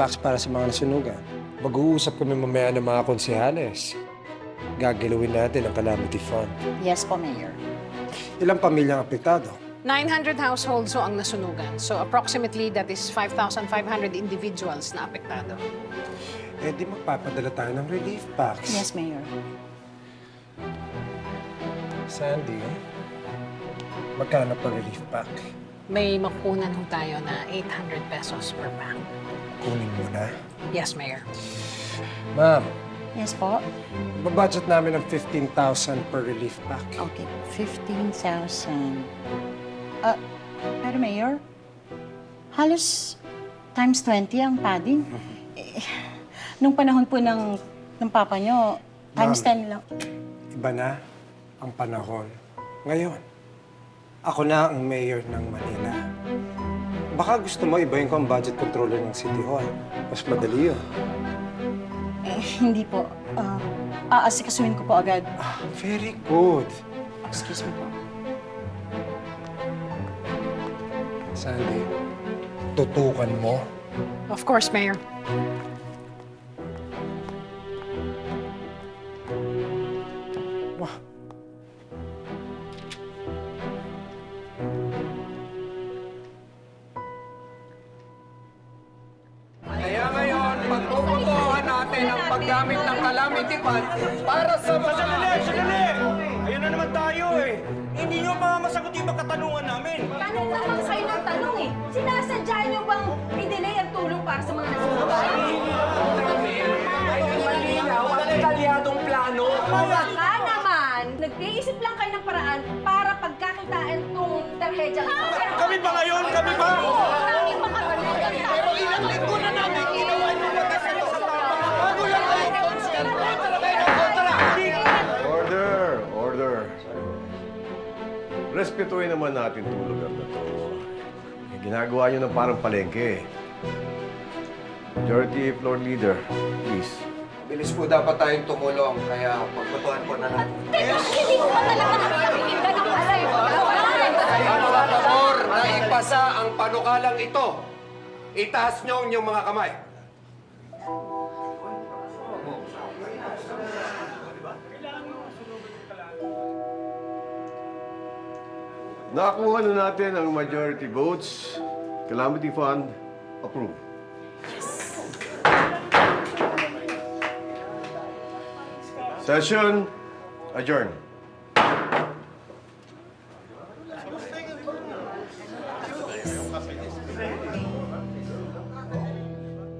packs para sa mga nasunugan. Mag-uusap kami mamaya ng mga konsehales. Gagalawin natin ang calamity fund. Yes po, Mayor. Ilang pamilyang apektado? 900 households so ang nasunugan. So approximately that is 5,500 individuals na apektado. Eh di magpapadala tayo ng relief packs. Yes, Mayor. Sandy, magkano per relief pack? May makukunan ho tayo na 800 pesos per pack. Kunin mo na. Yes, Mayor. Ma'am, Yes po. babudget namin ng 15,000 per relief pack. Okay, 15,000. Pero Mayor, halos times 20 ang padding. Nung panahon po ng papa nyo, times Ma'am. 10 lang. Iba na ang panahon. Ngayon, ako na ang mayor ng Manila. Baka gusto mo ibahin ko ang budget controller ng City Hall. Mas madali yun. Hindi po. Aasikasuhin ko po agad. Very good. Excuse me po. Sandy, tutukan mo. Of course, Mayor. Wah. Kaya ngayon, pagpuputuhan natin ang paggamit ng calamity fund para sa mga... Sandali! Ayun na naman tayo eh. Hindi nyo pa masagot yung mga katanungan namin. Tanong lamang kayo ng tanong eh. Sinasadya niyo bang i-delay ang tulong para sa mga nasusukan? Malinaw at detalyadong plano. Baka naman, nag-iisip lang kayo ng paraan para pagkakitaan tong tarhedya. Kami pa ngayon? Kami pa? Pero ilang linggo na namin ginawa nyo na kasi sa tama. Bago lang kayo kontra. Order! Order! Respetuhin naman natin itong lugar na to. Ginagawa nyo ng parang palengke. Majority Floor Leader, please. Bilis po dapat tayong tumulong, kaya pagputuhan po na natin. Hindi ko pa talaga nakikita ng alay. Mga pabor na ipasa ang panukalang ito. Itaas nyo ang inyong mga kamay. Nakakuha na natin ang majority votes. Calamity Fund, approved. Session adjourned.